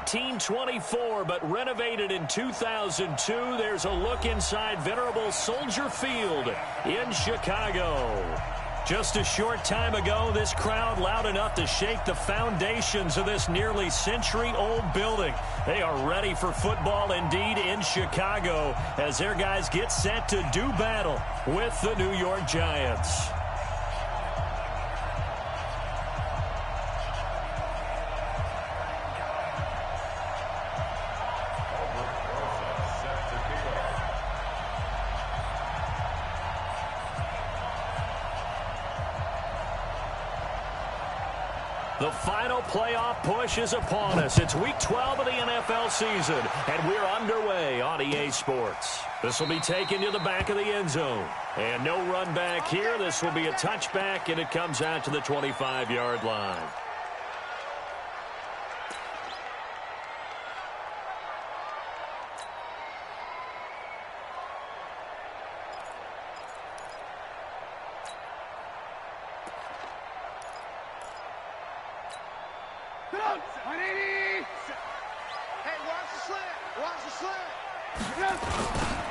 1924, but renovated in 2002. There's a look inside venerable Soldier Field in Chicago. Just a short time ago, this crowd loud enough to shake the foundations of this nearly century-old building. They are ready for football indeed in Chicago as their guys get set to do battle with the New York Giants. The final playoff push is upon us. It's Week 12 of the NFL season, and we're underway on EA Sports. This will be taken to the back of the end zone. And no run back here. This will be a touchback, and it comes out to the 25-yard line.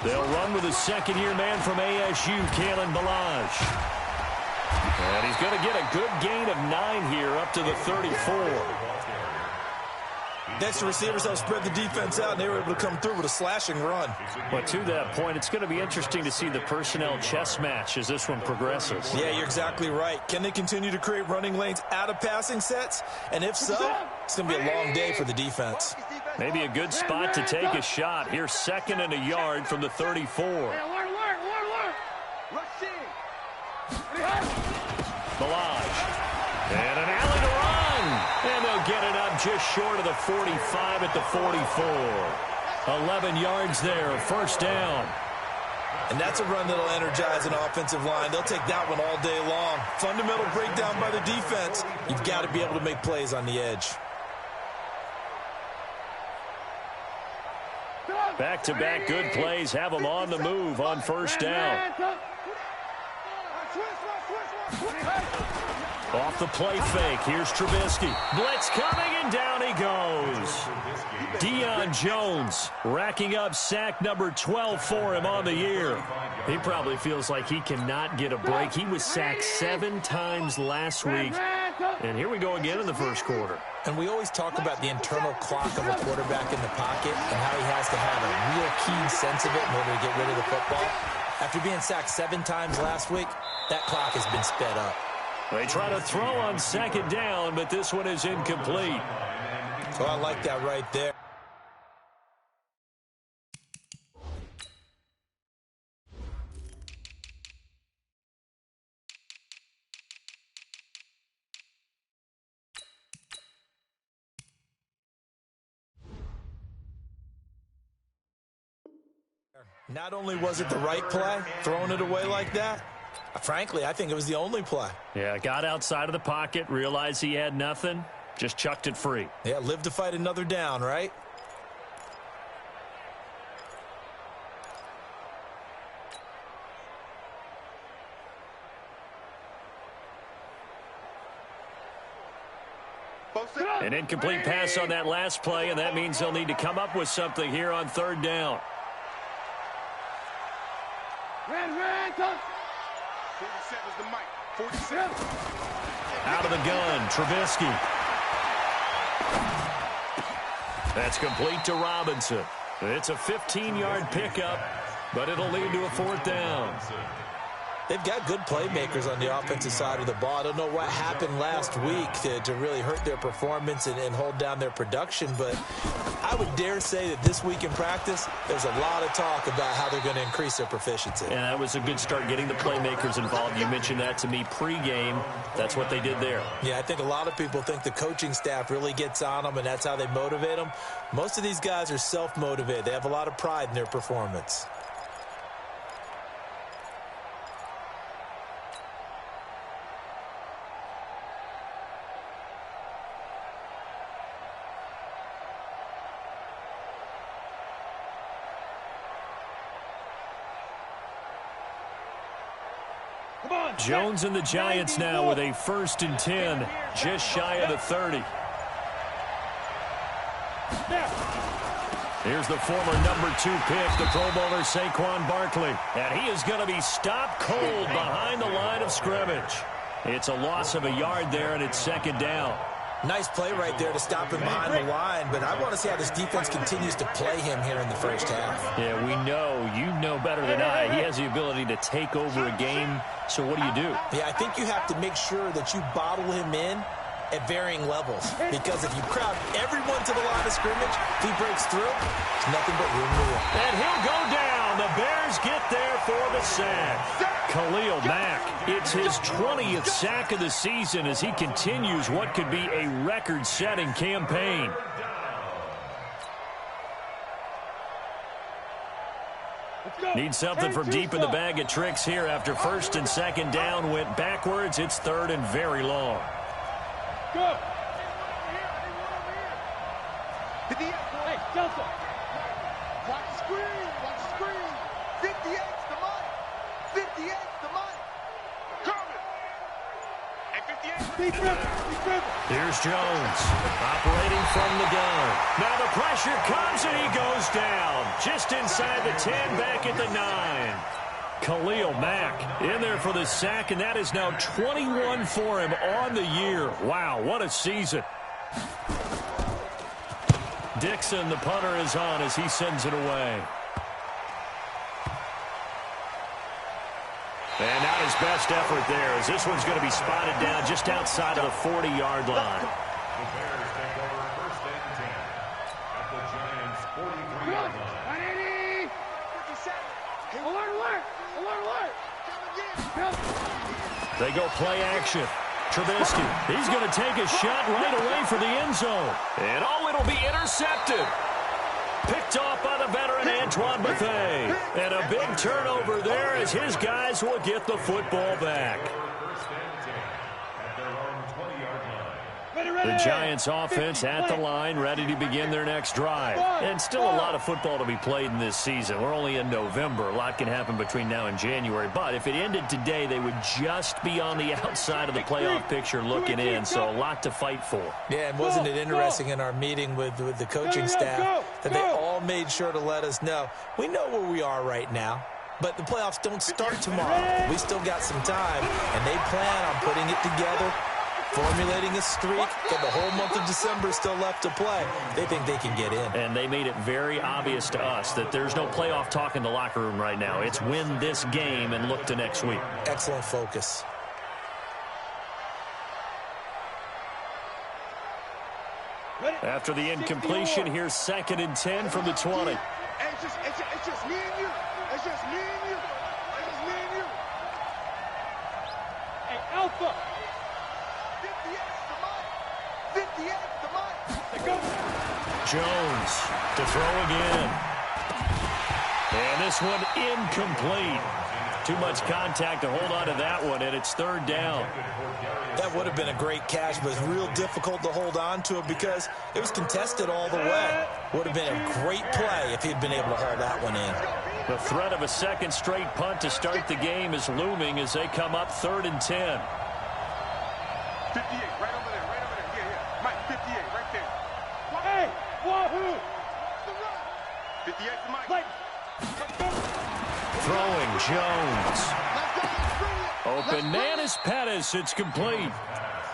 They'll run with a second-year man from ASU, Kalen Ballage. And he's going to get a good gain of 9 here up to the 34. Next, the receivers help spread the defense out, and they were able to come through with a slashing run. But to that point, it's going to be interesting to see the personnel chess match as this one progresses. Yeah, you're exactly right. Can they continue to create running lanes out of passing sets? And if so, it's going to be a long day for the defense. Maybe a good spot to take a shot. Here's 2nd and a yard from the 34. Ballage. And an alley to run. And they'll get it up just short of the 45 at the 44. 11 yards there, first down. And that's a run that'll energize an offensive line. They'll take that one all day long. Fundamental breakdown by the defense. You've got to be able to make plays on the edge. Back-to-back good plays have them on the move on first down. Off the play fake, here's Trubisky. Blitz coming, and down he goes. Deion Jones racking up sack number 12 for him on the year. He probably feels like he cannot get a break. He was sacked 7 times last week. And here we go again in the first quarter. And we always talk about the internal clock of a quarterback in the pocket and how he has to have a real keen sense of it in order to get rid of the football. After being sacked 7 times last week, that clock has been sped up. They try to throw on second down, but this one is incomplete. So I like that right there. Not only was it the right play, throwing it away like that, frankly, I think it was the only play. Yeah, got outside of the pocket, realized he had nothing, just chucked it free. Yeah, live to fight another down, right? An incomplete pass on that last play, and that means they'll need to come up with something here on third down. 47's the mic. 47. Out of the gun, Trubisky. That's complete to Robinson. It's a 15-yard pickup, but it'll lead to a fourth down. They've got good playmakers on the offensive side of the ball. I don't know what happened last week to really hurt their performance and hold down their production, but I would dare say that this week in practice, there's a lot of talk about how they're going to increase their proficiency. And that was a good start, getting the playmakers involved. You mentioned that to me pregame. That's what they did there. Yeah, I think a lot of people think the coaching staff really gets on them, and that's how they motivate them. Most of these guys are self-motivated. They have a lot of pride in their performance. Jones and the Giants now with a 1st and 10, just shy of the 30. Here's the former number 2 pick, the Pro Bowler Saquon Barkley. And he is going to be stopped cold behind the line of scrimmage. It's a loss of a yard there, and it's second down. Nice play right there to stop him behind the line, but I want to see how this defense continues to play him here in the first half. Yeah, we know, you know better than I, he has the ability to take over a game, so what do you do? Yeah, I think you have to make sure that you bottle him in at varying levels, because if you crowd everyone to the line of scrimmage, if he breaks through, there's nothing but room to run. And he'll go down. The Bears get there for the sack. Khalil Mack, it's his 20th sack of the season as he continues what could be a record-setting campaign. Need something from deep in the bag of tricks here after first and second down went backwards. It's third and very long. Go. Hey, Delta. Watch the screen. Watch the screen. 58's the money. 58's the money. Coming. And 58. Here's Jones operating from the gun. Now the pressure comes and he goes down. Just inside the 10, back at the 9. Khalil Mack in there for the sack, and that is now 21 for him on the year. Wow, what a season. Dixon, the punter, is on as he sends it away. And not his best effort there, as this one's going to be spotted down just outside of the 40-yard line. The Bears take over first and 10 at the Giants' 43-yard line. 57. Alert, alert. Alert, alert. They go play action. Trubisky, he's going to take a shot right away for the end zone. And oh, it'll be intercepted. Picked off by the veteran Antoine Bethea. And a big turnover there as his guys will get the football back. First and 10 at their own 20-yard line. The Giants offense at the line, ready to begin their next drive. And still a lot of football to be played in this season. We're only in November. A lot can happen between now and January. But if it ended today, they would just be on the outside of the playoff picture looking in. So a lot to fight for. Yeah, and wasn't it interesting in our meeting with the coaching staff that they all made sure to let us know, we know where we are right now, but the playoffs don't start tomorrow. We still got some time, and they plan on putting it together, formulating a streak, but the whole month of December is still left to play. They think they can get in. And they made it very obvious to us that there's no playoff talk in the locker room right now. It's win this game and look to next week. Excellent focus. After the incompletion, here's second and 10 from the 20. It's just me and you. It's just me and you. It's just me and you. Hey, Alpha. 58's the money. 58's the money. They go. Jones to throw again. And this one incomplete. Too much contact to hold on to that one, and it's third down. That would have been a great catch, but it's real difficult to hold on to it because it was contested all the way. Would have been a great play if he'd been able to haul that one in. The threat of a second straight punt to start the game is looming as they come up third and 10. 58, right over there, Yeah. Mike, 58, right there. Hey, wahoo! 58's the Mike. Throwing Jones. Open man is Pettis. It's complete.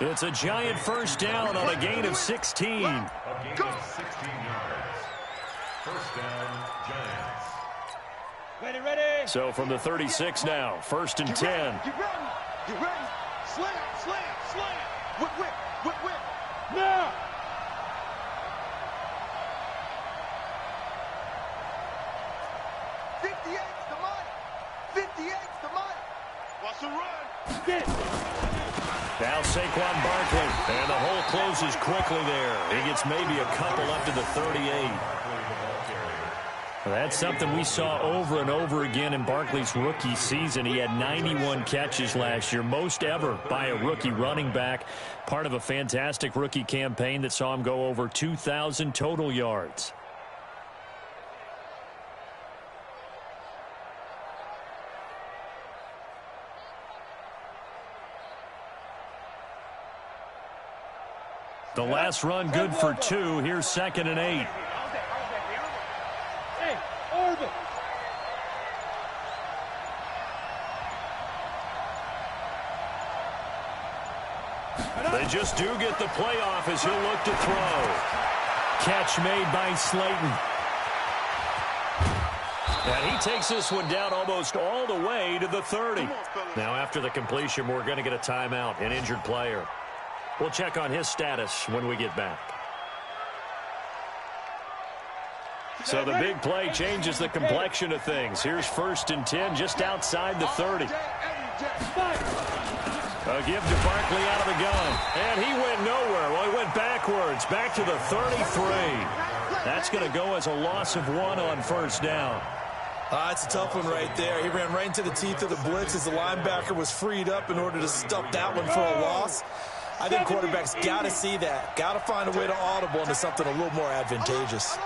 It's a Giant first down on a gain of 16. A gain of 16 yards. First down, Giants. Ready. So from the 36 now, first and 10. Get ready. Slam. Whip. Now. Watch the run. Get it. Now Saquon Barkley. And the hole closes quickly there. He gets maybe a couple up to the 38. That's something we saw over and over again in Barkley's rookie season. He had 91 catches last year, most ever by a rookie running back. Part of a fantastic rookie campaign that saw him go over 2,000 total yards. The last run good for 2. Here's 2nd and 8. They just do get the playoff as he'll look to throw. Catch made by Slayton. And he takes this one down almost all the way to the 30. Now after the completion, we're going to get a timeout, an injured player. We'll check on his status when we get back. So the big play changes the complexion of things. Here's 1st and 10 just outside the 30. A give to Barkley out of the gun. And he went nowhere. Well, he went backwards, back to the 33. That's going to go as a loss of 1 on 1st down. It's a tough one right there. He ran right into the teeth of the blitz as the linebacker was freed up in order to stop that one for a loss. I think quarterbacks got to see that. Got to find a way to audible into something a little more advantageous.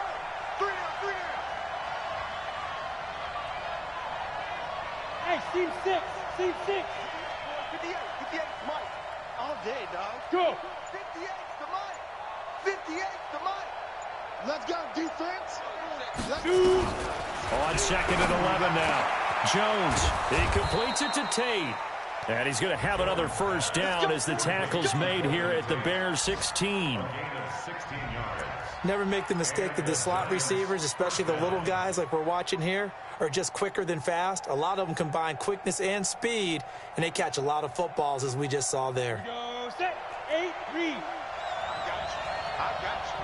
Hey, team 6. Team 6. 58, Mike. All day, dog. Go. 58's the Mike. 58's the Mike. Let's go, defense. Let's go. On 2nd and 11 now. Jones, he completes it to Tate. And he's going to have another 1st down as the tackle's made here at the Bears 16. Never make the mistake that the slot receivers, especially the little guys like we're watching here, are just quicker than fast. A lot of them combine quickness and speed, and they catch a lot of footballs, as we just saw there. Go set. 8-3. I got you.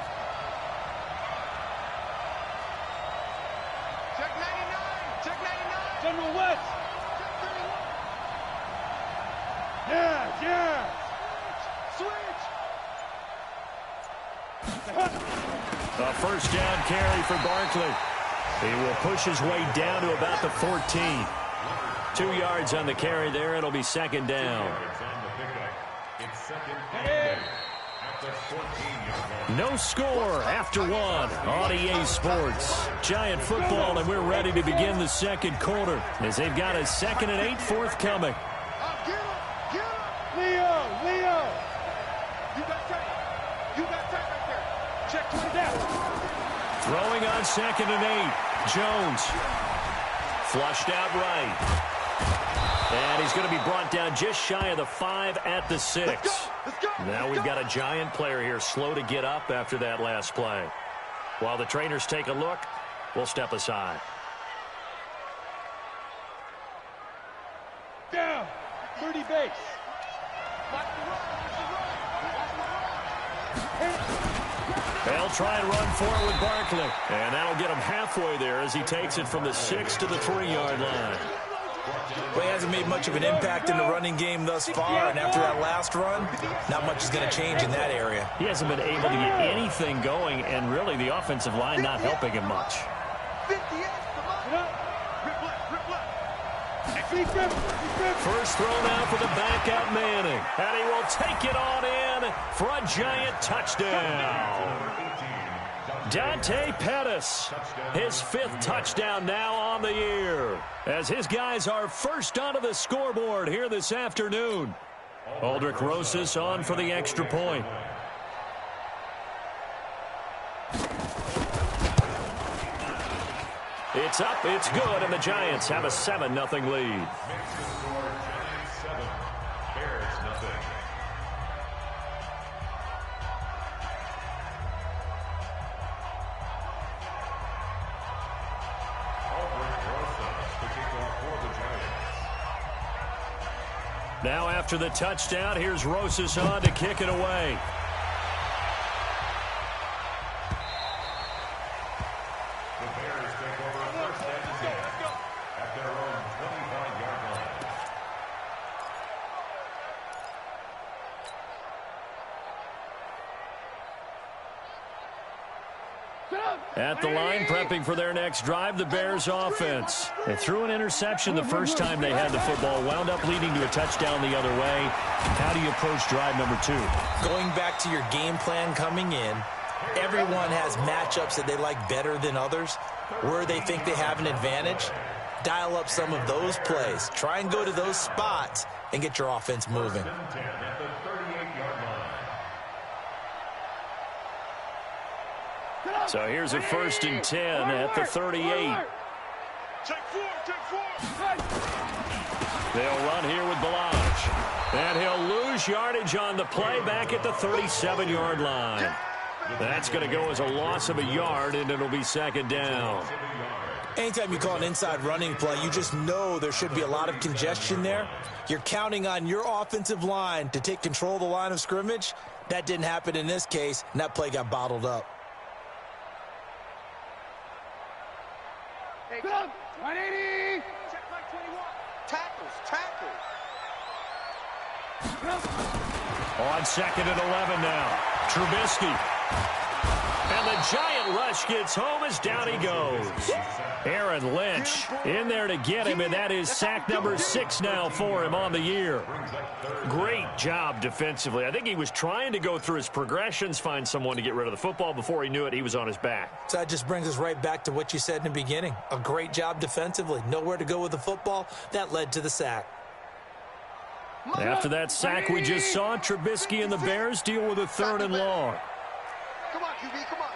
Check 99. Check 99. General West. Check 31. Yeah. Switch. A 1st down carry for Barkley. He will push his way down to about the 14. 2 yards on the carry there. It'll be 2nd down. No score after 1 on EA Sports. Giant football, and we're ready to begin the 2nd quarter as they've got a 2nd and 8 forthcoming. Get him. Leo. You got tight. Right there. Check 20 down. Throwing on 2nd and 8. Jones. Flushed out right. And he's going to be brought down just shy of the 5 at the 6. Let's go. Now we've got a Giant player here slow to get up after that last play. While the trainers take a look, we'll step aside. Down. 30 base. They'll try and run for it with Barkley. And that'll get him halfway there as he takes it from the 6 to the 3-yard line. Well, he hasn't made much of an impact in the running game thus far, and after that last run, not much is going to change in that area. He hasn't been able to get anything going, and really the offensive line not helping him much. 58's the Mike. First throw now for the backup Manning. And he will take it on in for a Giant touchdown. Dante Pettis, his 5th touchdown now on the year, as his guys are first onto the scoreboard here this afternoon. Aldrich Rosas on for the extra point. It's up, it's good, and the Giants have a 7-0 lead. Now after the touchdown, here's Rosas on to kick it away. The Bears take over 1st and 10 at their own 25-yard line. At the line, prepping for their next drive, the Bears offense. They threw an interception the first time they had the football, wound up leading to a touchdown the other way. How do you approach drive number 2? Going back to your game plan coming in, everyone has matchups that they like better than others, where they think they have an advantage. Dial up some of those plays. Try and go to those spots and get your offense moving. So here's a 1st and 10 at the 38. Check four. They'll run here with Balaj. And he'll lose yardage on the play back at the 37-yard line. That's going to go as a loss of a yard, and it'll be 2nd down. Anytime you call an inside running play, you just know there should be a lot of congestion there. You're counting on your offensive line to take control of the line of scrimmage. That didn't happen in this case, and that play got bottled up. Hey, 180. Check my 21. Tackles. On 2nd and 11 now. Trubisky. And the giant rush gets home as down he goes. Aaron Lynch in there to get him, and that is sack number 6 now for him on the year. Great job defensively. I think he was trying to go through his progressions, find someone to get rid of the football. Before he knew it, he was on his back. So that just brings us right back to what you said in the beginning. A great job defensively. Nowhere to go with the football. That led to the sack. After that sack we just saw, Trubisky and the Bears deal with a 3rd and long. Come on, QB, come on.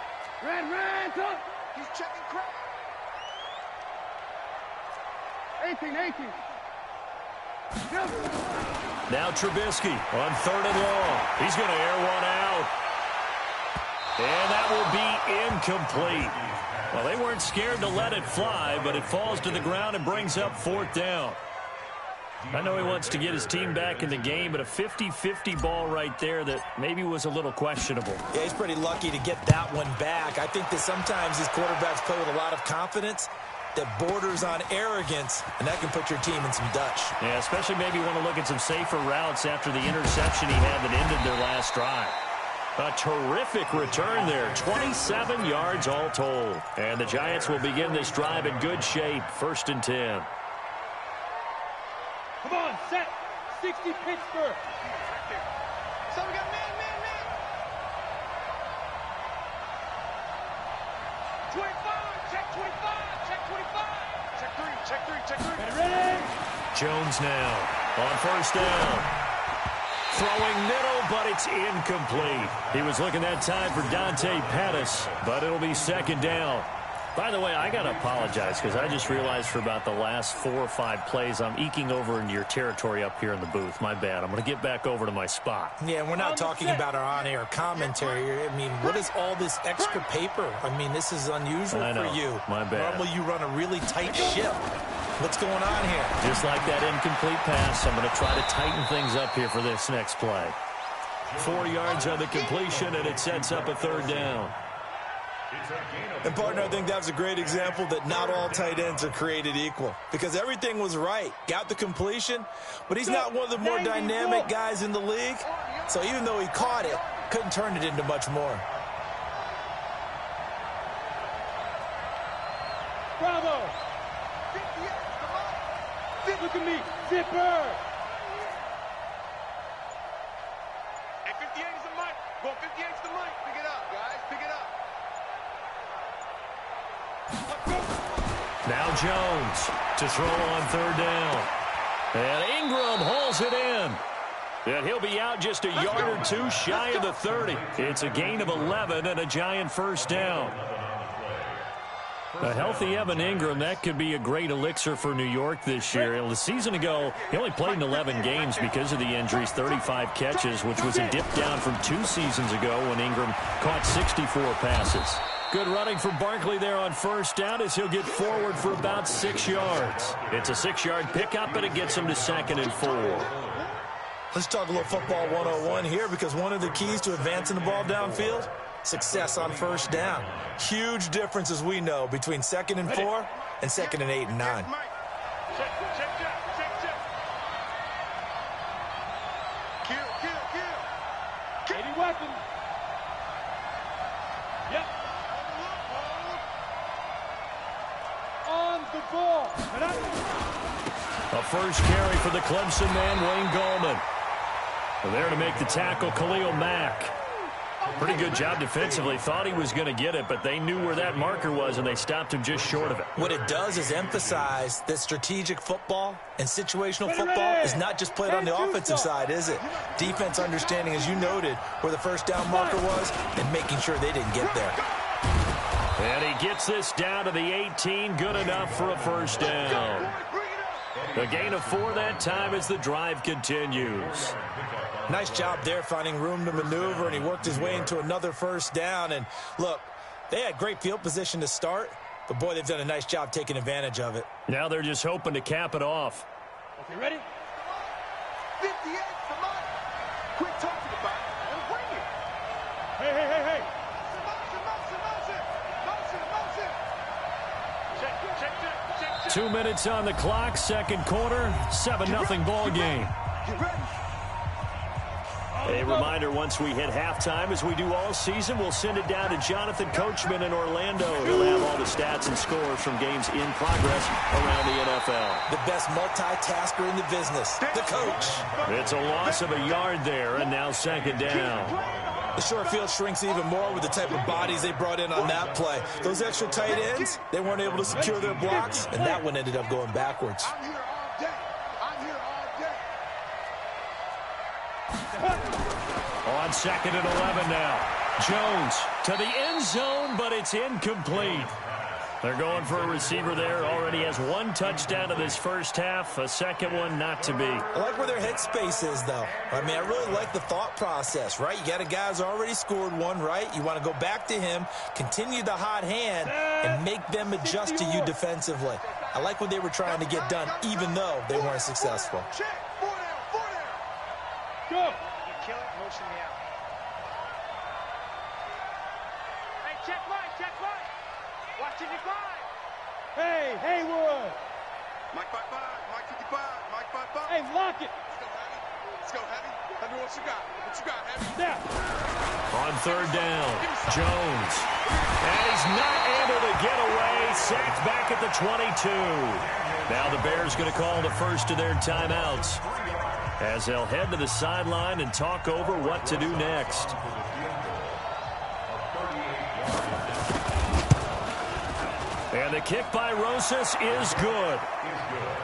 Ran, come. He's checking crap. 18. Now Trubisky on 3rd and long. He's going to air one out. And that will be incomplete. Well, they weren't scared to let it fly, but it falls to the ground and brings up 4th down. I know he wants to get his team back in the game, but a 50-50 ball right there that maybe was a little questionable. Yeah, he's pretty lucky to get that one back. I think that sometimes these quarterbacks play with a lot of confidence that borders on arrogance, and that can put your team in some Dutch. Yeah, especially maybe want to look at some safer routes after the interception he had that ended their last drive. A terrific return there, 27 yards all told. And the Giants will begin this drive in good shape, 1st and 10. Come on, set. 60 Pittsburgh. So we got man. 25. Check 25. Check 3. Ready? Jones now on 1st down. Throwing middle, but it's incomplete. He was looking that time for Dante Pettis, but it'll be 2nd down. By the way, I got to apologize because I just realized for about the last 4 or 5 plays, I'm eking over into your territory up here in the booth. My bad. I'm going to get back over to my spot. Yeah, we're not talking about our on-air commentary. I mean, what is all this extra paper? I mean, this is unusual for you. My bad. Normally you run a really tight ship. What's going on here? Just like that incomplete pass, I'm going to try to tighten things up here for this next play. 4 yards on the completion, and it sets up a 3rd down. And, partner, I think that was a great example that not all tight ends are created equal. Because everything was right. Got the completion, but he's not one of the more dynamic guys in the league. So even though he caught it, couldn't turn it into much more. Bravo. 58. Look at me. Zipper. Hey, 58 is the mic. Well, 58 is the mic. Pick it up, guys. Pick it up. Now Jones to throw on 3rd down. And Ingram hauls it in. And he'll be out just a yard or 2 shy of the 30. It's a gain of 11 and a Giant 1st down. A healthy Evan Ingram, that could be a great elixir for New York this year. The season ago, he only played in 11 games because of the injuries, 35 catches, which was a dip down from 2 seasons ago when Ingram caught 64 passes. Good running for Barkley there on 1st down as he'll get forward for about 6 yards. It's a 6-yard pickup, and it gets him to 2nd and 4. Let's talk a little football 101 here, because one of the keys to advancing the ball downfield, success on 1st down. Huge difference, as we know, between 2nd and 4 and 2nd and 8 and 9. Check. Kill. 80 weapons. Yep. On the ball. A first carry for the Clemson man, Wayne Gallman. There to make the tackle, Khalil Mack. Pretty good job defensively. Thought he was going to get it, but they knew where that marker was, and they stopped him just short of it. What it does is emphasize that strategic football and situational football is not just played on the offensive side, is it? Defense understanding, as you noted, where the 1st down marker was and making sure they didn't get there. And he gets this down to the 18, good enough for a first down. A gain of 4 that time as the drive continues. Nice job there finding room to maneuver, and he worked his way into another first down. And look, they had great field position to start, but boy, they've done a nice job taking advantage of it. Now they're just hoping to cap it off. Okay, ready? 58's the money. Quit talking about it and bring it. Hey. Motion. 2 minutes on the clock, second quarter, 7-0 ball game. Get ready. A reminder, once we hit halftime, as we do all season, we'll send it down to Jonathan Coachman in Orlando. He'll have all the stats and scores from games in progress around the NFL. The best multitasker in the business, the coach. It's a loss of a yard there, and now second down. The short field shrinks even more with the type of bodies they brought in on that play. Those extra tight ends, they weren't able to secure their blocks, and that one ended up going backwards. I'm here all day. On second and 11 now. Jones to the end zone, but it's incomplete. They're going for a receiver there. Already has 1 touchdown in this first half. A second one not to be. I like where their headspace is, though. I mean, I really like the thought process, right? You got a guy who's already scored 1, right? You want to go back to him, continue the hot hand, and make them adjust to you defensively. I like what they were trying to get done, even though they weren't successful. Check. 4 down. Go. You kill it, motion me out. Hey, check right. Watching you grind. Hey, Haywood. Mike 55. Mike 55. Mike 55. Hey, lock it. Let's go, Heavy. Heavy, what you got? What you got, Heavy? Snap. On third down, Jones. And he's not able to get away. Sacked back at the 22. Now the Bears going to call the first of their timeouts, as they'll head to the sideline and talk over what to do next. And the kick by Rosas is good.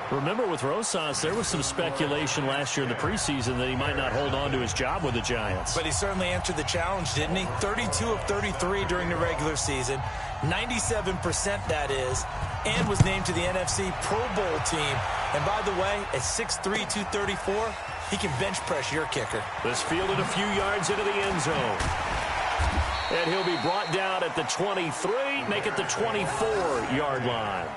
Remember, with Rosas, there was some speculation last year in the preseason that he might not hold on to his job with the Giants. But he certainly answered the challenge, didn't he? 32 of 33 during the regular season, 97% that is, and was named to the NFC Pro Bowl team. And by the way, at 6'3", 234, he can bench press your kicker. This fielded a few yards into the end zone. And he'll be brought down at the 23, make it the 24-yard line.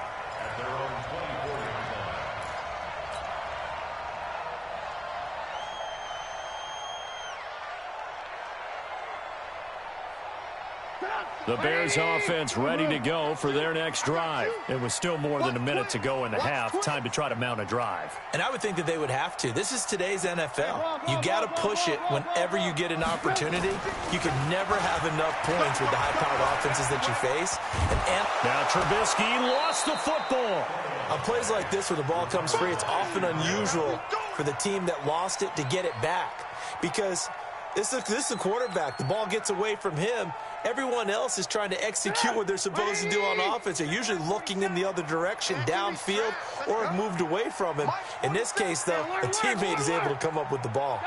The Bears offense ready to go for their next drive. It was still more than a minute to go in the half. Time to try to mount a drive. And I would think that they would have to. This is today's NFL. You got to push it whenever you get an opportunity. You can never have enough points with the high-powered offenses that you face. And now Trubisky lost the football. On plays like this where the ball comes free, it's often unusual for the team that lost it to get it back. Because this is a quarterback. The ball gets away from him. Everyone else is trying to execute what they're supposed to do on offense. They're usually looking in the other direction, downfield, or have moved away from him. In this case, though, a teammate is able to come up with the ball.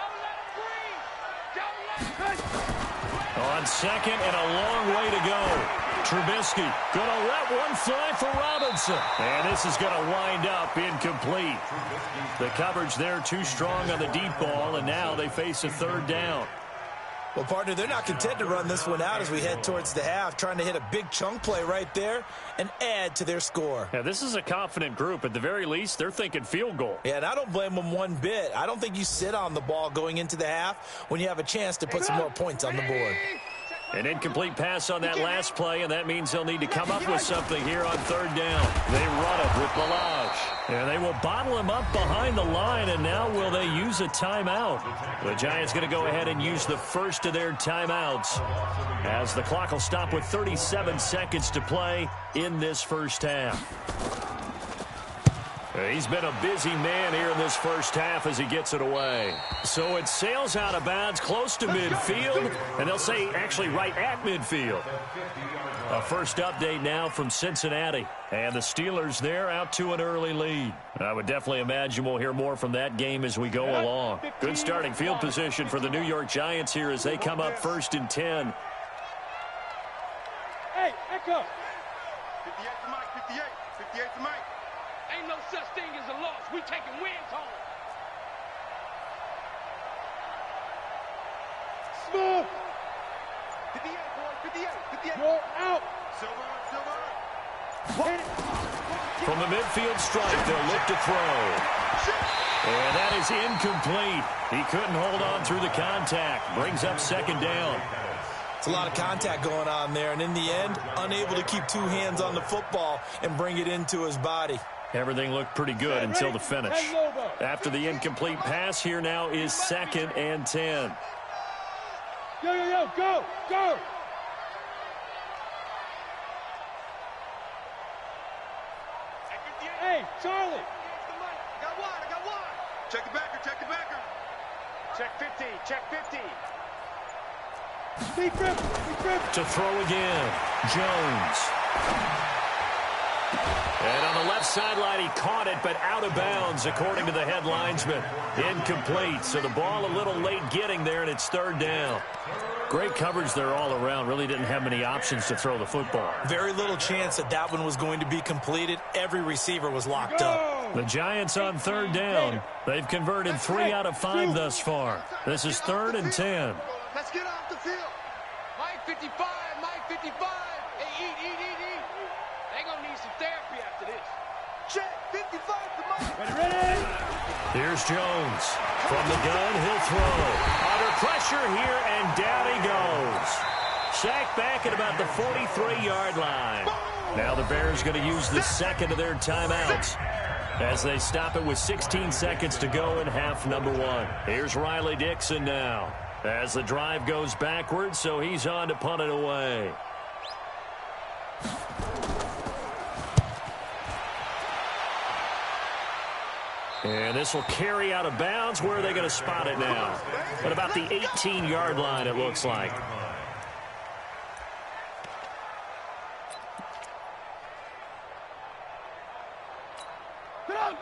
On second and a long way to go. Trubisky going to let one fly for Robinson. And this is going to wind up incomplete. The coverage there too strong on the deep ball, and now they face a third down. Well, partner, they're not content to run this one out as we head towards the half, trying to hit a big chunk play right there and add to their score. Yeah, this is a confident group. At the very least, they're thinking field goal. Yeah, and I don't blame them one bit. I don't think you sit on the ball going into the half when you have a chance to put some more points on the board. An incomplete pass on that last play, and that means they'll need to come up with something here on third down. They run it with Balaj. And they will bottle him up behind the line, and now will they use a timeout? The Giants going to go ahead and use the first of their timeouts, as the clock will stop with 37 seconds to play in this first half. He's been a busy man here in this first half as he gets it away. So it sails out of bounds close to midfield, and they'll say actually right at midfield. A first update now from Cincinnati, and the Steelers there out to an early lead. I would definitely imagine we'll hear more from that game as we go along. Good starting field position for the New York Giants here as they come up first and 10. Hey, extra go. 58 to Mike, 58. 58 to Mike. Ain't no such thing as a loss. We taking wins home. Smooth. 58, boys, 58, 58. You're out. Silver, silver. Hit it. From the midfield stripe, they'll look to throw. And that is incomplete. He couldn't hold on through the contact. Brings up second down. It's a lot of contact going on there, and in the end, unable to keep two hands on the football and bring it into his body. Everything looked pretty good until the finish. After the incomplete pass, here now is 2nd and 10. Yo, yo, yo, go, go. Hey, Charlie. I got one. Check the backer, check the backer. Check 50, check 50. Speed grip, speed grip. To throw again, Jones. And on the left sideline, he caught it, but out of bounds, according to the head linesman. Incomplete, so the ball a little late getting there, and it's 3rd down. Great coverage there all around. Really didn't have many options to throw the football. Very little chance that one was going to be completed. Every receiver was locked up. The Giants on 3rd down. They've converted 3 out of 5 thus far. This is 3rd and 10. Let's get off the field. Mike 55, Mike 55. Hey, eat. They gonna need some therapy after this. Check 55 to Mike. Ready? Here's Jones. From the gun, he'll throw. Under pressure here, and down he goes. Sacked back at about the 43-yard line. Now the Bears going to use the second of their timeouts as they stop it with 16 seconds to go in half number 1. Here's Riley Dixon now as the drive goes backwards, so he's on to punt it away. And this will carry out of bounds. Where are they going to spot it now? At about the 18-yard line, it looks like.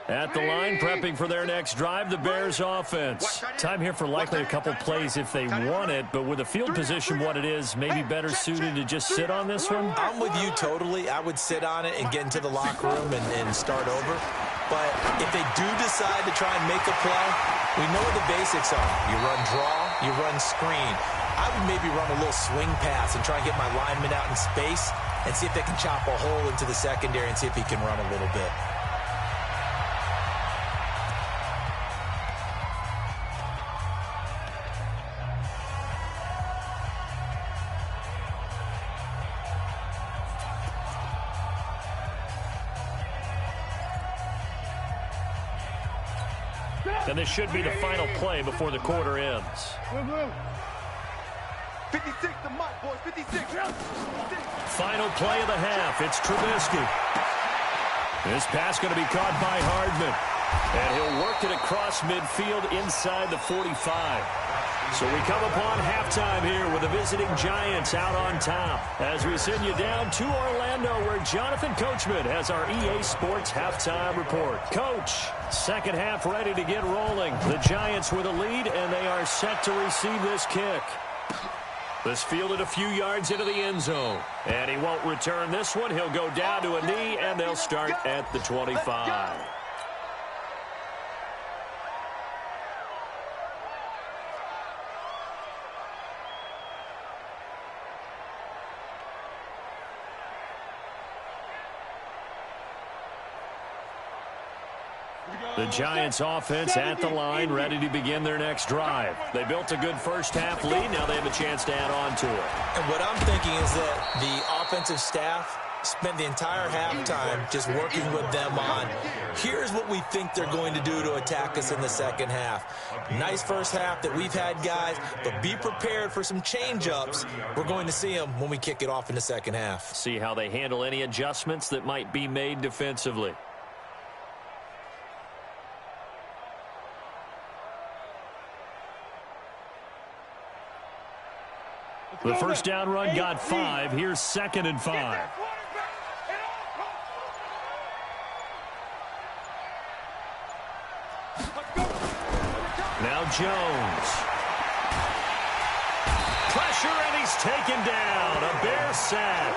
At the line, prepping for their next drive, the Bears offense. Time here for likely a couple plays if they want it, but with the field position what it is, maybe better suited to just sit on this one? I'm with you totally. I would sit on it and get into the locker room and start over. But if they do decide to try and make a play, we know what the basics are. You run draw, you run screen. I would maybe run a little swing pass and try and get my lineman out in space and see if they can chop a hole into the secondary and see if he can run a little bit. And this should be the final play before the quarter ends. 56 to Mike, boys, 56. Final play of the half. It's Trubisky. This pass going to be caught by Hardman. And he'll work it across midfield inside the 45. So we come upon halftime here with the visiting Giants out on top as we send you down to Orlando where Jonathan Coachman has our EA Sports halftime report. Coach, second half ready to get rolling. The Giants with a lead, and they are set to receive this kick. This fielded a few yards into the end zone. And he won't return this one. He'll go down to a knee, and they'll start at the 25. The Giants offense at the line, ready to begin their next drive. They built a good first half lead. Now they have a chance to add on to it. And what I'm thinking is that the offensive staff spent the entire halftime just working with them on, here's what we think they're going to do to attack us in the second half. Nice first half that we've had, guys, but be prepared for some change-ups. We're going to see them when we kick it off in the second half. See how they handle any adjustments that might be made defensively. The first down run got 5. Here's 2nd and 5. Now Jones. Pressure, and he's taken down. A Bear sack.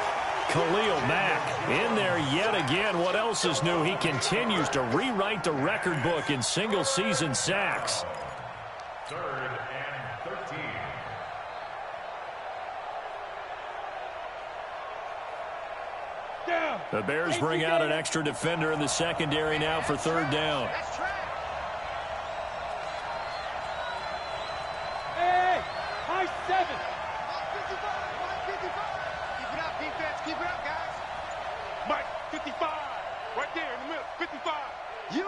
Khalil Mack in there yet again. What else is new? He continues to rewrite the record book in single-season sacks. 3rd and 13. Down. The Bears bring out an extra defender in the secondary now for 3rd down. Hey, high 7. 55. Keep it up, defense. Keep it up, guys. Mike, 55. Right there in the middle. 55. You.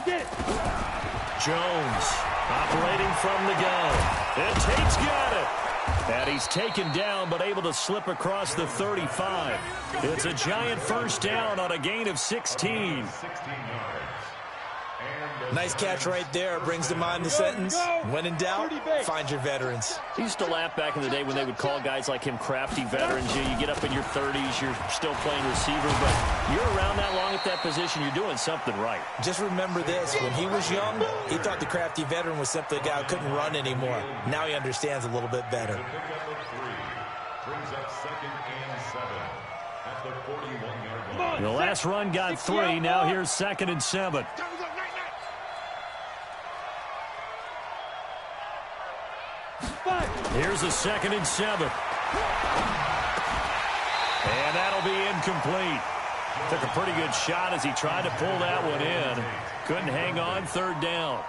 Get it. Jones operating from the gun. And Tate's got it. And he's taken down but able to slip across the 35. It's a giant first down on a gain of 16. 16 yards. And Nice catch right there. Brings to mind the sentence, when in doubt, find your veterans. I used to laugh back in the day when they would call guys like him crafty veterans. You get up in your 30s, you're still playing receiver, but you're around that long at that position, you're doing something right. Just remember this, when he was young, he thought the crafty veteran was simply a guy who couldn't run anymore. Now he understands a little bit better. the pickup of 3 brings up 2nd and 7 at the 41-yard line. The last run got 3. Now here's 2nd and 7. Here's a 2nd and 7. And that'll be incomplete. Took a pretty good shot as he tried to pull that one in. Couldn't hang on. 3rd down.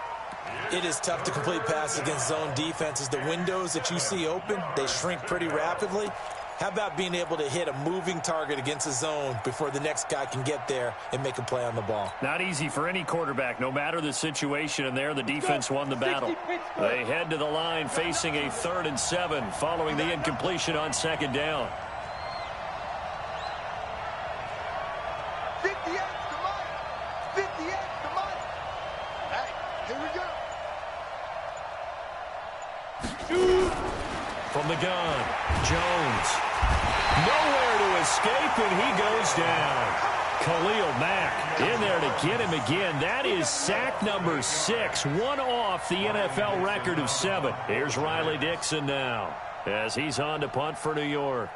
It is tough to complete passes against zone defenses. The windows that you see open, they shrink pretty rapidly. How about being able to hit a moving target against a zone before the next guy can get there and make a play on the ball? Not easy for any quarterback, no matter the situation, and there the defense won the battle. They head to the line facing a 3rd and 7 following the incompletion on 2nd down. 58's the money. 58's the money. Hey, here we go. From the gun, Jones. Nowhere to escape, and he goes down. Khalil Mack in there to get him again. That is sack number 6, one off the NFL record of 7. Here's Riley Dixon now as he's on to punt for New York.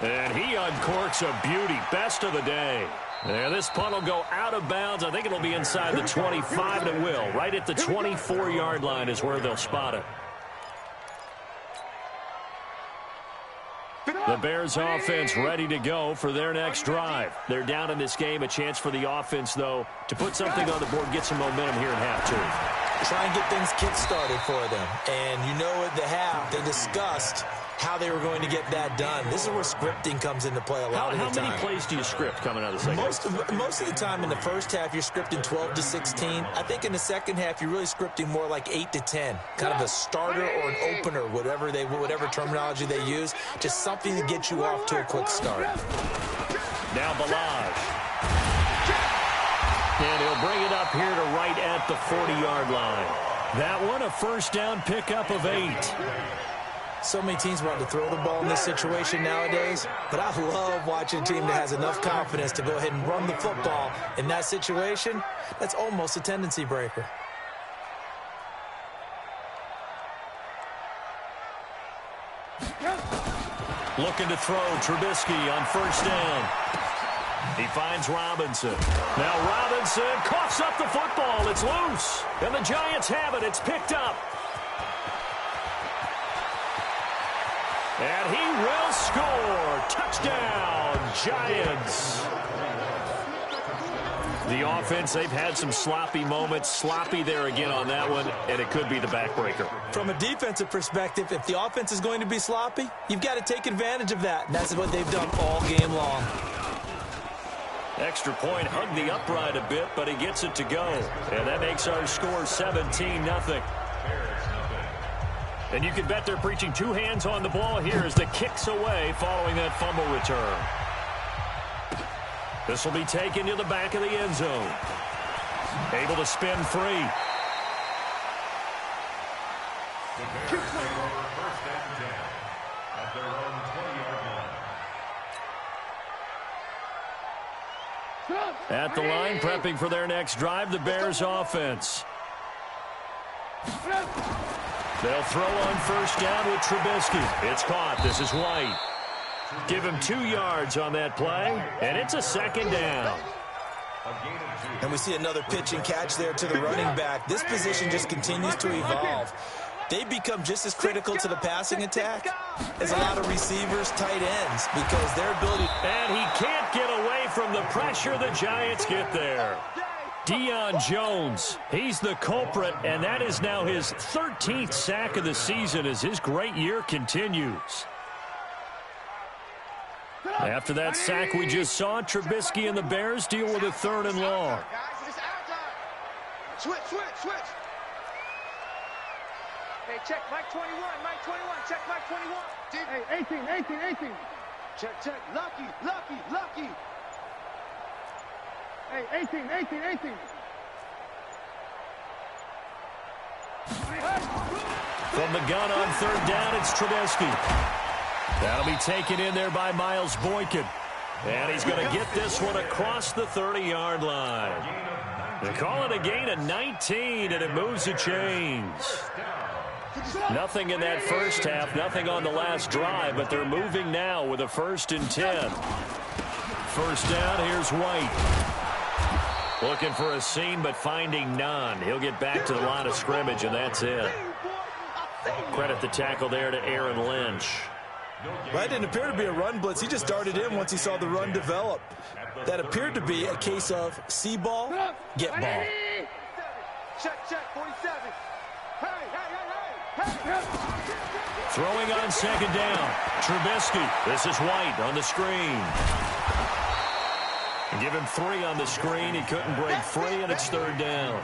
And he uncorks a beauty. Best of the day. And this punt will go out of bounds. I think it'll be inside the 25, and it will. Right at the 24-yard line is where they'll spot it. The Bears offense ready to go for their next drive. They're down in this game. A chance for the offense, though, to put something on the board, get some momentum here in half 2. Try and get things kick-started for them. And you know at the half, they discussed how they were going to get that done. This is where scripting comes into play a lot of the time. How many plays do you script coming out of the second? Most of the time in the first half, you're scripting 12 to 16. I think in the second half, you're really scripting more like 8 to 10. Kind of a starter or an opener, whatever terminology they use. Just something to get you off to a quick start. Now Balaj. And he'll bring it up here to right at the 40-yard line. That one, a first down pickup of 8. So many teams want to throw the ball in this situation nowadays, but I love watching a team that has enough confidence to go ahead and run the football in that situation. That's almost a tendency breaker. Looking to throw Trubisky on first down. He finds Robinson. Now Robinson coughs up the football. It's loose. And the Giants have it. It's picked up. And he will score. Touchdown, Giants. The offense, they've had some sloppy moments. Sloppy there again on that one, and it could be the backbreaker. From a defensive perspective, if the offense is going to be sloppy, you've got to take advantage of that. And that's what they've done all game long. Extra point, hugged the upright a bit, but he gets it to go. And that makes our score 17-0. And you can bet they're preaching 2 hands on the ball here as the kick's away following that fumble return. This will be taken to the back of the end zone. Able to spin free. The Bears take over 1st and 10 at their own 20-yard line. At the line, prepping for their next drive, the Bears offense. They'll throw on first down with Trubisky. It's caught. This is White. Give him 2 yards on that play, and it's a second down. And we see another pitch and catch there to the running back. This position just continues to evolve. They become just as critical to the passing attack as a lot of receivers, tight ends, because their ability... And he can't get away from the pressure the Giants get there. Deion Jones, he's the culprit, and that is now his 13th sack of the season as his great year continues. After that sack we just saw, Trubisky and the Bears deal with a 3rd and long. Switch. Hey, check Mike 21, check Mike 21. Hey, 18. Check. Lucky. Hey, 18. From the gun on 3rd down, it's Trubisky. That'll be taken in there by Miles Boykin. And he's going to get this one across the 30-yard line. They call it a gain of 19, and it moves the chains. Nothing in that first half, nothing on the last drive, but they're moving now with a 1st and 10. First down, here's White. Looking for a seam, but finding none. He'll get back to the line of scrimmage, and that's it. Credit the tackle there to Aaron Lynch. That didn't appear to be a run blitz. He just started in once he saw the run develop. That appeared to be a case of see ball, get ball. Check, 47. Hey. Throwing on 2nd down. Trubisky. This is White on the screen. Give him 3 on the screen. He couldn't break free, and it's 3rd down.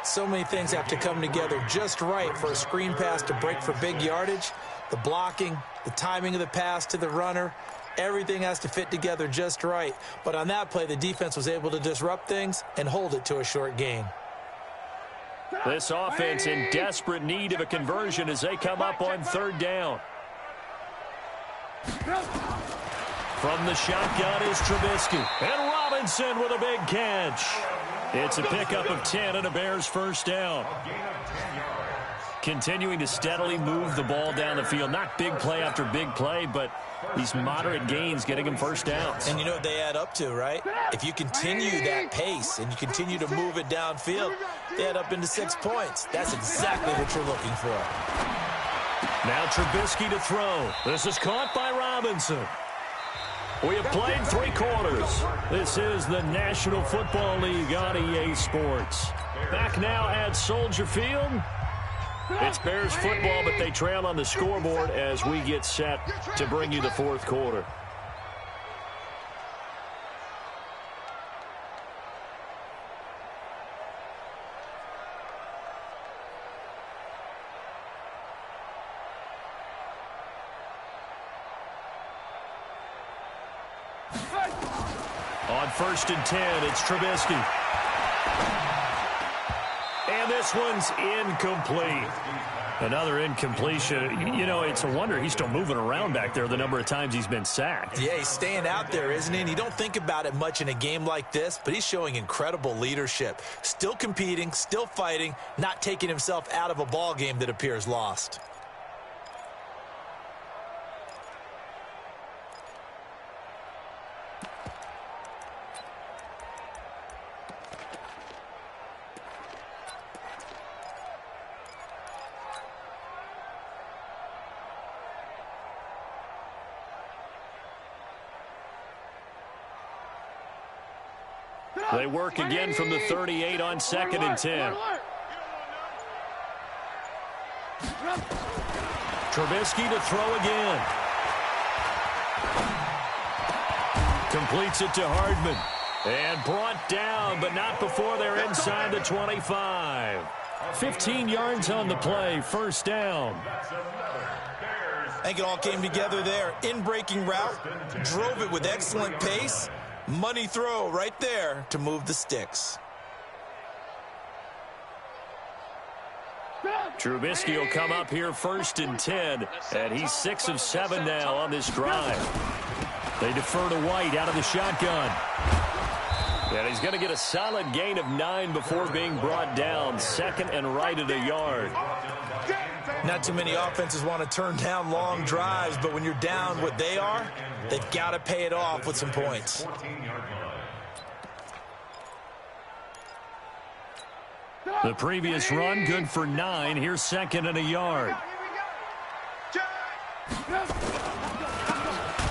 So many things have to come together just right for a screen pass to break for big yardage. The blocking, the timing of the pass to the runner, everything has to fit together just right. But on that play, the defense was able to disrupt things and hold it to a short gain. This offense in desperate need of a conversion as they come up on 3rd down. From the shotgun is Trubisky. And Robinson with a big catch. It's a pickup of 10 and a Bears 1st down. Continuing to steadily move the ball down the field. Not big play after big play, but these moderate gains getting them 1st downs. And you know what they add up to, right? If you continue that pace and you continue to move it downfield, they add up into 6 points. That's exactly what you're looking for. Now Trubisky to throw. This is caught by Robinson. We have played 3 quarters. This is the National Football League on EA Sports. Back now at Soldier Field. It's Bears football, but they trail on the scoreboard as we get set to bring you the 4th quarter. On 1st and 10, it's Trubisky. And this one's incomplete. Another incompletion. You know, it's a wonder he's still moving around back there the number of times he's been sacked. Yeah, he's staying out there, isn't he? And you don't think about it much in a game like this, but he's showing incredible leadership. Still competing, still fighting, not taking himself out of a ball game that appears lost. They work again from the 38 on 2nd and 10. Trubisky to throw again. Completes it to Hardman. And brought down, but not before they're inside the 25. 15 yards on the play, 1st down. I think it all came together there. In-breaking route, drove it with excellent pace. Money throw right there to move the sticks. Trubisky will come up here 1st and 10, and he's 6 of 7 now on this drive. They defer to White out of the shotgun. And he's going to get a solid gain of 9 before being brought down. Second and right at a yard. Not too many offenses want to turn down long drives, but when you're down what they are, they've got to pay it off with some points. The previous run, good for 9. Here's second and a yard.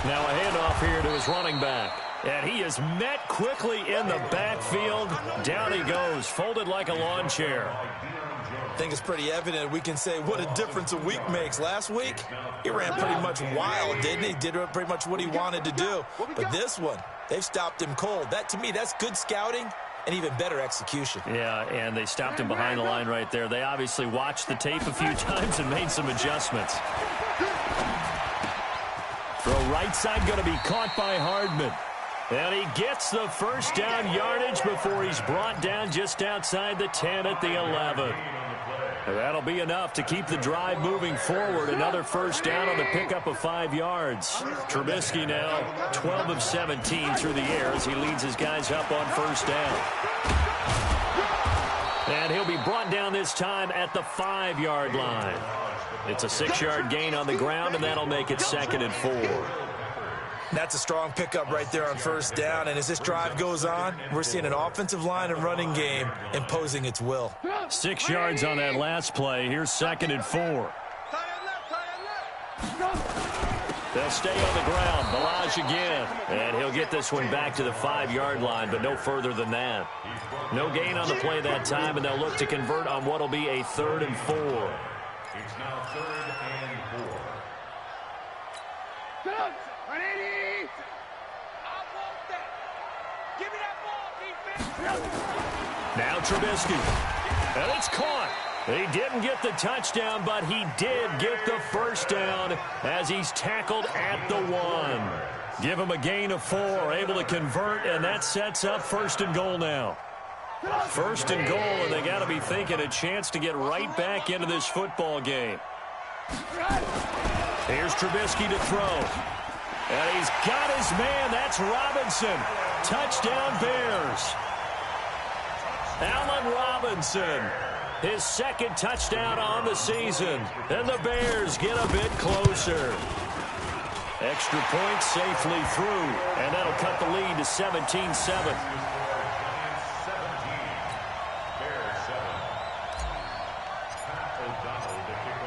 Now a handoff here to his running back. And he is met quickly in the backfield. Down he goes, folded like a lawn chair. I think it's pretty evident. We can say what a difference a week makes. Last week, he ran pretty much wild, didn't he? Did pretty much what he wanted to do. But this one, they've stopped him cold. That, to me, that's good scouting and even better execution. Yeah, and they stopped him behind the line right there. They obviously watched the tape a few times and made some adjustments. Throw right side going to be caught by Hardman. And he gets the first down yardage before he's brought down just outside the 10 at the 11. And that'll be enough to keep the drive moving forward. Another first down on the pickup of 5 yards. Trubisky now 12 of 17 through the air as he leads his guys up on first down. And he'll be brought down this time at the 5-yard line. It's a 6-yard gain on the ground, and that'll make it second and 4. That's a strong pickup right there on first down. And as this drive goes on, we're seeing an offensive line and running game imposing its will. 6 yards on that last play. Here's second and 4. They'll stay on the ground. Balaj again. And he'll get this one back to the 5-yard line, but no further than that. No gain on the play that time, and they'll look to convert on what will be a 3rd and 4. It's now 3rd and 4. Now Trubisky. And it's caught. He didn't get the touchdown, but he did get the first down as he's tackled at the 1. Give him a gain of 4, able to convert, and that sets up 1st and goal now. 1st and goal, and they got to be thinking a chance to get right back into this football game. Here's Trubisky to throw. And he's got his man. That's Robinson. Touchdown Bears. Allen Robinson, his 2nd touchdown on the season. And the Bears get a bit closer. Extra point safely through. And that'll cut the lead to 17-7.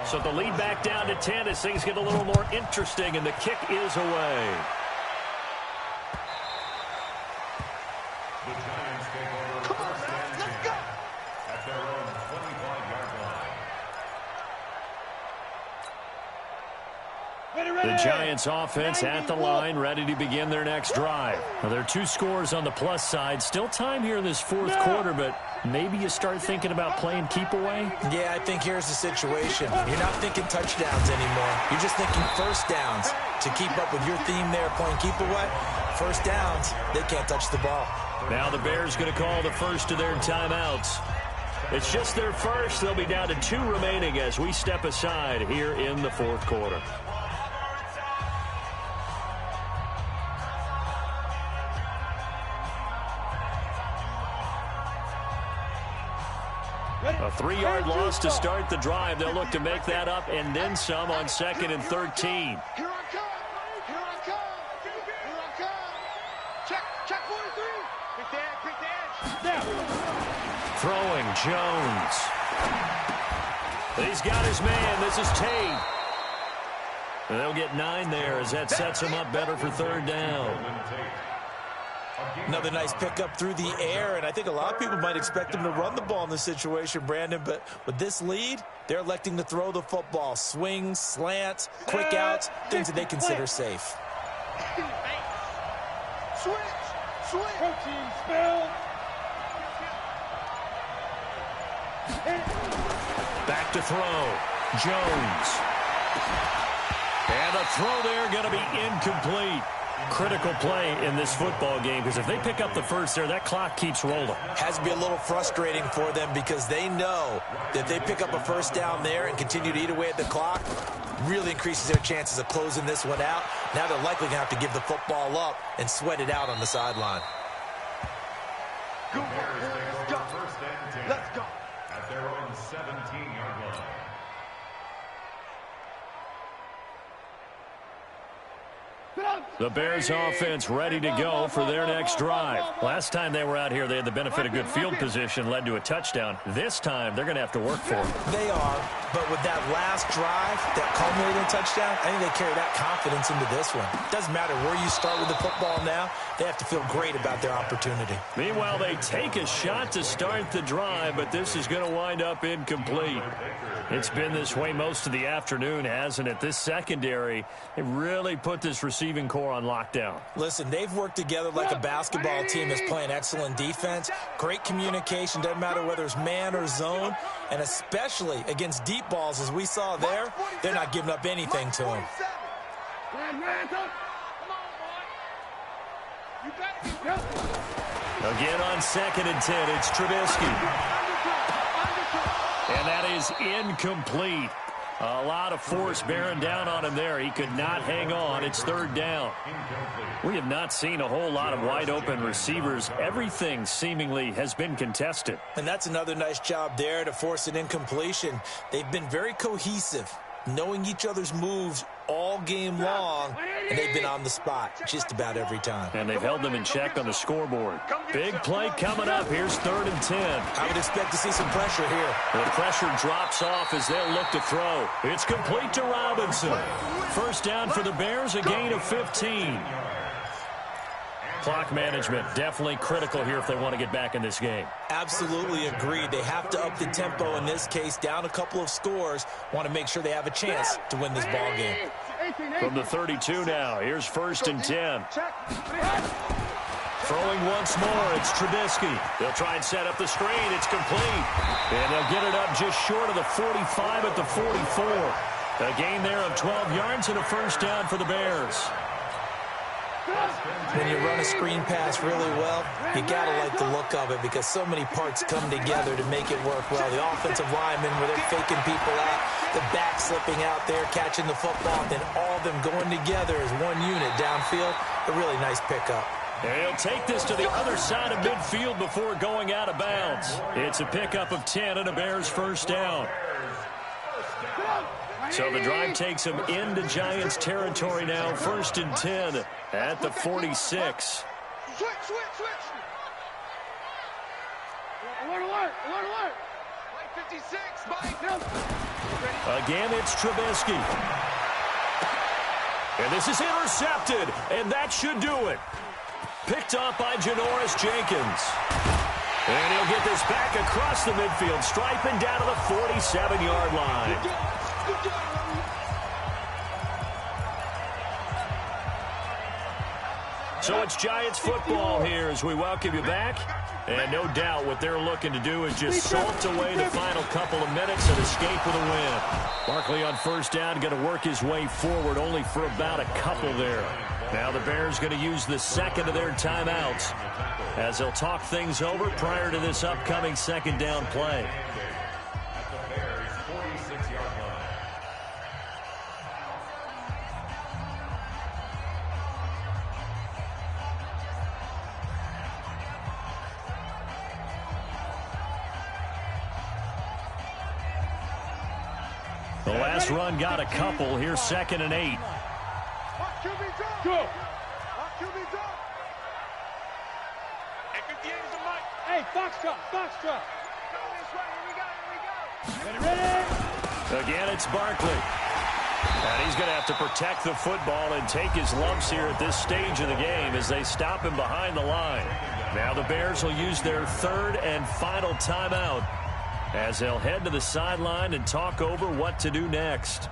So the lead back down to 10 as things get a little more interesting, and the kick is away. The Giants take over first and 10 at their own 25-yard line. The Giants offense at the line, ready to begin their next drive. Now, there are 2 scores on the plus side. Still time here in this 4th quarter, but maybe you start thinking about playing keep away? Yeah, I think here's the situation. You're not thinking touchdowns anymore. You're just thinking first downs. To keep up with your theme there, playing keep away, first downs, they can't touch the ball. Now the Bears going to call the first of their timeouts. It's just their first. They'll be down to 2 remaining as we step aside here in the 4th quarter. A 3-yard loss to start the drive. They'll look to make that up and then some on 2nd and 13. Here I come. Here I come. Here I come. Check 43. Pick the edge. Throwing Jones. He's got his man. This is Tate. And they'll get 9 there as that sets him up better for 3rd down. Another nice pickup through the air, and I think a lot of people might expect them to run the ball in this situation, Brandon, but with this lead, they're electing to throw the football. Swings, slants, quick outs, things that they consider safe. Switch. Back to throw. Jones. And a throw there going to be incomplete. Critical play in this football game because if they pick up the first there, that clock keeps rolling. Has to be a little frustrating for them because they know that if they pick up a first down there and continue to eat away at the clock, really increases their chances of closing this one out. Now they're likely going to have to give the football up and sweat it out on the sideline. The Bears offense ready to go for their next drive. Last time they were out here, they had the benefit of good field position, led to a touchdown. This time, they're going to have to work for it. They are, but with that last drive, that culminating touchdown, I think they carry that confidence into this one. Doesn't matter where you start with the football now, they have to feel great about their opportunity. Meanwhile, they take a shot to start the drive, but this is going to wind up incomplete. It's been this way most of the afternoon, hasn't it? This secondary, it really put this receiving core on lockdown. Listen, they've worked together like a basketball team that's playing excellent defense. Great communication, doesn't matter whether it's man or zone, and especially against deep balls, as we saw there, they're not giving up anything to them. Again on 2nd and 10, it's Trubisky. And that is incomplete. A lot of force bearing down on him there. He could not hang on. It's 3rd down. We have not seen a whole lot of wide-open receivers. Everything seemingly has been contested. And that's another nice job there to force an incompletion. They've been very cohesive, knowing each other's moves all game long, and they've been on the spot just about every time. And they've held them in check on the scoreboard. Big play coming up. Here's 3rd and 10. I would expect to see some pressure here. The pressure drops off as they'll look to throw. It's complete to Robinson. 1st down for the Bears, a gain of 15. Clock management definitely critical here if they want to get back in this game. Absolutely agreed. They have to up the tempo in this case, down a couple of scores. Want to make sure they have a chance to win this ball game. From the 32 now, here's 1st and 10. Throwing once more, it's Trubisky. They'll try and set up the screen. It's complete. And they'll get it up just short of the 45 at the 44. A gain there of 12 yards and a 1st down for the Bears. When you run a screen pass really well, you got to like the look of it because so many parts come together to make it work well. The offensive linemen, where they're faking people out, the back slipping out there, catching the football, then all of them going together as one unit downfield. A really nice pickup. And he'll take this to the other side of midfield before going out of bounds. It's a pickup of 10 and a Bears 1st down. So the drive takes them into Giants territory now. 1st and 10 at the 46. Switch. Alert. Mike 56, Mike. Again, it's Trubisky. And this is intercepted, and that should do it. Picked up by Janoris Jenkins. And he'll get this back across the midfield, striping down to the 47-yard line. So it's Giants football here as we welcome you back. And no doubt what they're looking to do is just salt away the final couple of minutes and escape with a win. Barkley on 1st down, going to work his way forward only for about a couple there. Now the Bears going to use the 2nd of their timeouts as they'll talk things over prior to this upcoming 2nd down play. The last run got a couple. Here's 2nd and 8. Go. Hey, Foxtrot. Ready. Again, it's Barkley. And he's going to have to protect the football and take his lumps here at this stage of the game as they stop him behind the line. Now the Bears will use their 3rd and final timeout as they'll head to the sideline and talk over what to do next.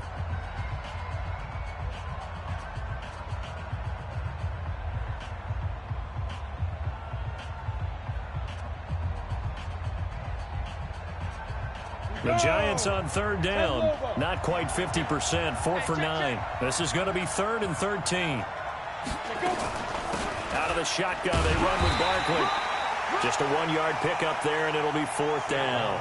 The Giants on 3rd down, not quite 50%, 4 for 9. This is going to be 3rd and 13. Out of the shotgun, they run with Barkley. Just a 1-yard pickup there, and it'll be 4th down.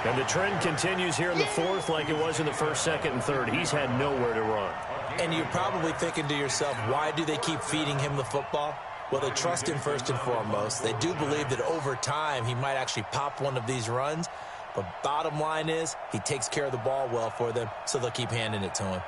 And the trend continues here in the 4th like it was in the 1st, 2nd, and 3rd. He's had nowhere to run. And you're probably thinking to yourself, why do they keep feeding him the football? Well, they trust him first and foremost. They do believe that over time he might actually pop one of these runs. But bottom line is he takes care of the ball well for them, so they'll keep handing it to him.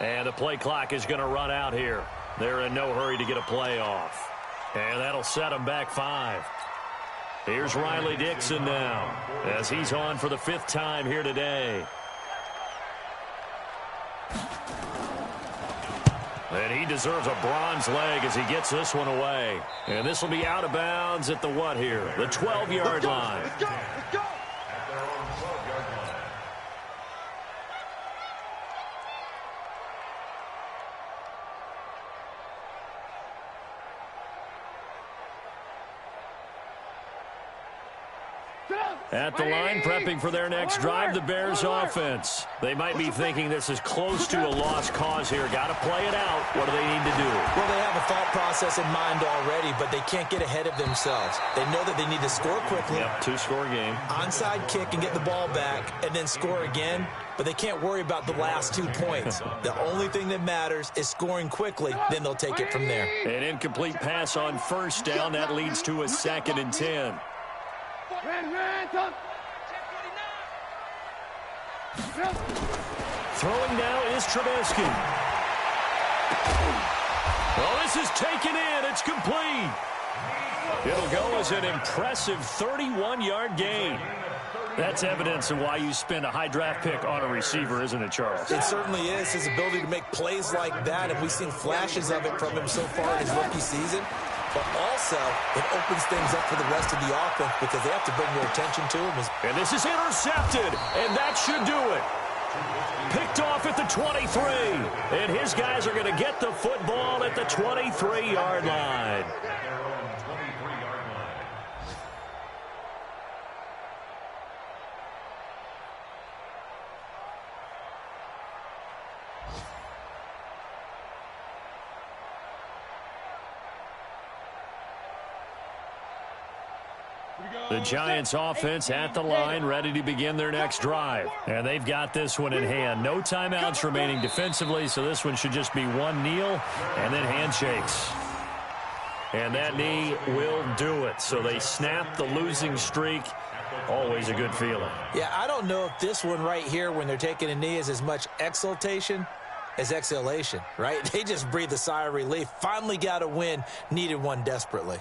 And the play clock is going to run out here. They're in no hurry to get a play off. And that'll set them back 5. Here's Riley Dixon now as he's on for the 5th time here today. And he deserves a bronze leg as he gets this one away. And this will be out of bounds at the what here? The 12-yard line. Let's go. Let's go. At their own 12-yard line. At the line, prepping for their next drive, the Bears offense. They might be thinking this is close to a lost cause here. Got to play it out. What do they need to do? Well, they have a thought process in mind already, but they can't get ahead of themselves. They know that they need to score quickly. Yep, 2-score game. Onside kick and get the ball back and then score again, but they can't worry about the last 2 points. The only thing that matters is scoring quickly, then they'll take it from there. An incomplete pass on 1st down. That leads to a 2nd and 10. Throwing now is Trubisky. Well, this is taken in. It's complete. It'll go as an impressive 31-yard gain. That's evidence of why you spend a high draft pick on a receiver, isn't it, Charles? It certainly is. His ability to make plays like that, and we've seen flashes of it from him so far in his rookie season. But also, it opens things up for the rest of the offense because they have to bring their attention to him. And this is intercepted, and that should do it. Picked off at the 23, and his guys are going to get the football at the 23-yard line. The Giants offense at the line, ready to begin their next drive. And they've got this one in hand. No timeouts remaining defensively, so this one should just be one kneel and then handshakes. And that knee will do it. So they snap the losing streak. Always a good feeling. Yeah, I don't know if this one right here, when they're taking a knee, is as much exultation as exhalation, right? They just breathe a sigh of relief. Finally got a win. Needed one desperately.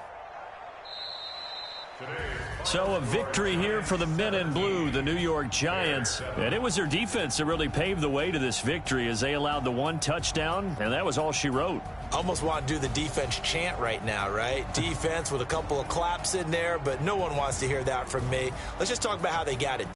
So a victory here for the men in blue, the New York Giants. And it was their defense that really paved the way to this victory as they allowed the 1 touchdown, and that was all she wrote. Almost want to do the defense chant right now, right? Defense with a couple of claps in there, but no one wants to hear that from me. Let's just talk about how they got it.